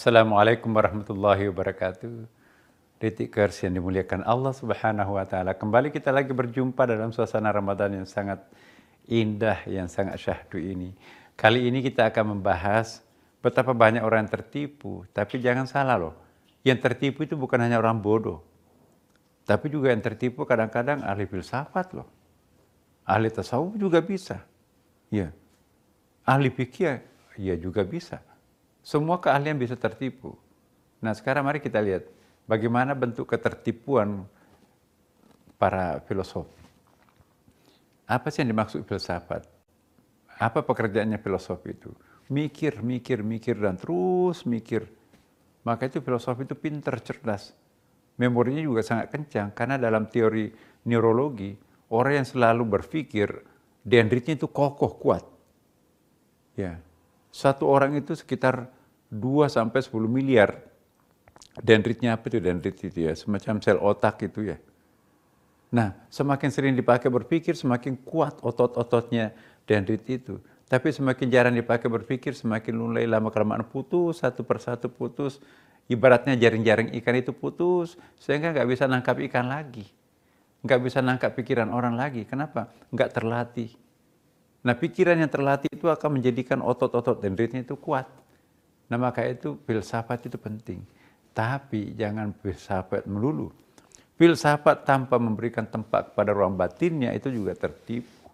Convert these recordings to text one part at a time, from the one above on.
Assalamualaikum warahmatullahi wabarakatuh. Detikers yang dimuliakan Allah Subhanahu wa Ta'ala. Kembali kita lagi berjumpa dalam suasana Ramadan yang sangat indah, yang sangat syahdu ini. Kali ini kita akan membahas betapa banyak orang yang tertipu. Tapi jangan salah loh, yang tertipu itu bukan hanya orang bodoh, tapi juga yang tertipu kadang-kadang ahli filsafat loh. Ahli tasawuf juga bisa. Ya. Ahli fikih ya juga bisa. Semua keahlian bisa tertipu. Nah sekarang mari kita lihat bagaimana bentuk ketertipuan para filosof. Apa sih yang dimaksud filsafat? Apa pekerjaannya filosof itu? Mikir, dan terus mikir. Maka itu filosof itu pintar, cerdas. Memorinya juga sangat kencang. Karena dalam teori neurologi, orang yang selalu berpikir, dendritnya itu kokoh, kuat. Ya. Satu orang itu sekitar 2-10 miliar. Dendritnya apa itu? Dendrit itu ya, semacam sel otak itu ya. Nah, semakin sering dipakai berpikir, semakin kuat otot-ototnya dendrit itu. Tapi semakin jarang dipakai berpikir, semakin lunglai, lama-kelamaan putus, satu persatu putus. Ibaratnya jaring-jaring ikan itu putus, sehingga nggak bisa nangkap ikan lagi. Nggak bisa nangkap pikiran orang lagi. Kenapa? Nggak terlatih. Nah, pikiran yang terlatih itu akan menjadikan otot-otot dendritnya itu kuat. Nah, maka itu filsafat itu penting. Tapi jangan filsafat melulu. Filsafat tanpa memberikan tempat kepada ruang batinnya itu juga tertipu.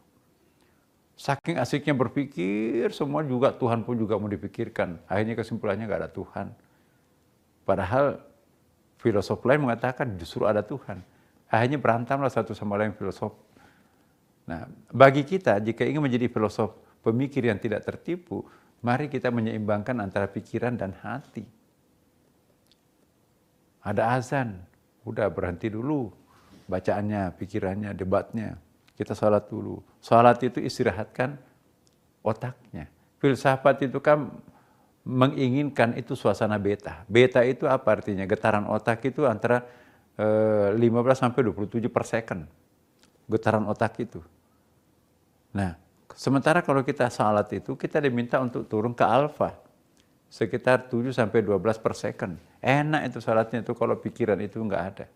Saking asiknya berpikir, semua juga Tuhan pun juga mau dipikirkan. Akhirnya kesimpulannya nggak ada Tuhan. Padahal filosof lain mengatakan justru ada Tuhan. Akhirnya berantamlah satu sama lain filosof. Nah, bagi kita jika ingin menjadi filosof pemikir yang tidak tertipu, mari kita menyeimbangkan antara pikiran dan hati. Ada azan, udah berhenti dulu bacaannya, pikirannya, debatnya. Kita sholat dulu. Sholat itu istirahatkan otaknya. Filsafat itu kan menginginkan itu suasana beta. Beta itu apa artinya? Getaran otak itu antara 15-27 per second. Getaran otak itu. Nah, sementara kalau kita salat itu, kita diminta untuk turun ke alfa. Sekitar 7-12 per second. Enak itu salatnya itu kalau pikiran itu enggak ada.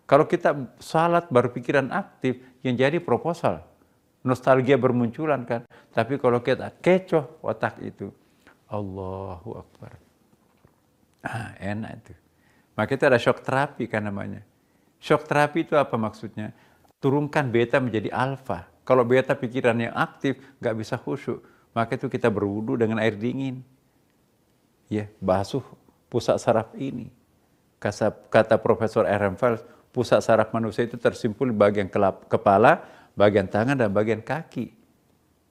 Kalau kita salat baru pikiran aktif, yang jadi proposal. Nostalgia bermunculan kan. Tapi kalau kita kecoh otak itu, Allahu Akbar. Enak itu. Maka itu ada shock terapi kan namanya. Shock terapi itu apa maksudnya? Turunkan beta menjadi alfa. Kalau beta pikiran yang aktif, nggak bisa khusyuk. Maka itu kita berwudu dengan air dingin. Ya, basuh pusat saraf ini. Kata Profesor Ehrenfeld, pusat saraf manusia itu tersimpul di bagian kepala, bagian tangan, dan bagian kaki.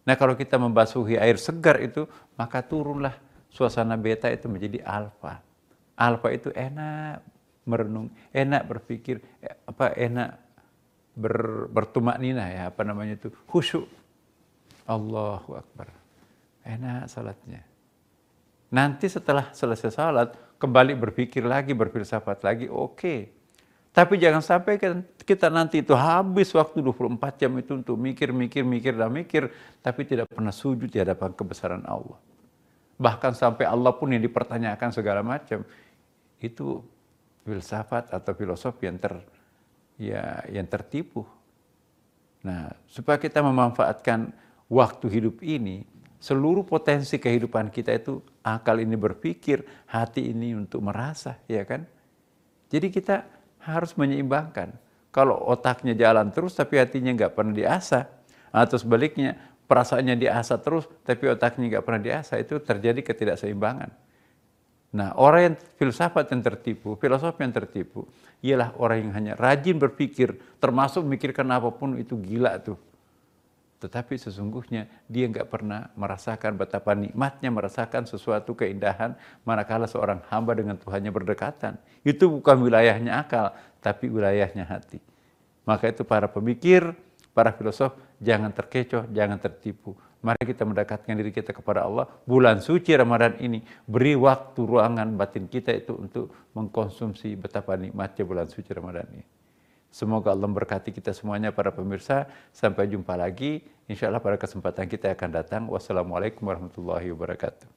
Nah, kalau kita membasuhi air segar itu, maka turunlah suasana beta itu menjadi alfa. Alfa itu enak merenung, enak berpikir, enak bertumak nina ya, khusyuk. Allahu Akbar. Enak salatnya. Nanti setelah selesai salat, kembali berpikir lagi, berfilsafat lagi, oke. Tapi jangan sampai kita nanti itu habis waktu 24 jam itu untuk mikir, tapi tidak pernah sujud di hadapan kebesaran Allah. Bahkan sampai Allah pun yang dipertanyakan segala macam. Itu filsafat atau filosof yang tertipu. Nah, supaya kita memanfaatkan waktu hidup ini, seluruh potensi kehidupan kita itu, akal ini berpikir, hati ini untuk merasa, ya kan? Jadi kita harus menyeimbangkan. Kalau otaknya jalan terus tapi hatinya nggak pernah diasah, atau sebaliknya perasaannya diasah terus tapi otaknya nggak pernah diasah, itu terjadi ketidakseimbangan. Nah, orang yang filsafat yang tertipu, filosof yang tertipu, ialah orang yang hanya rajin berpikir, termasuk memikirkan apapun itu gila tuh. Tetapi sesungguhnya dia nggak pernah merasakan betapa nikmatnya merasakan sesuatu keindahan manakala seorang hamba dengan Tuhannya berdekatan. Itu bukan wilayahnya akal, tapi wilayahnya hati. Maka itu para pemikir, para filosof, jangan terkecoh, jangan tertipu. Mari kita mendekatkan diri kita kepada Allah. Bulan suci Ramadan ini, beri waktu, ruangan batin kita itu untuk mengkonsumsi betapa nikmatnya bulan suci Ramadan ini. Semoga Allah memberkati kita semuanya para pemirsa. Sampai jumpa lagi. Insya Allah pada kesempatan kita akan datang. Wassalamualaikum warahmatullahi wabarakatuh.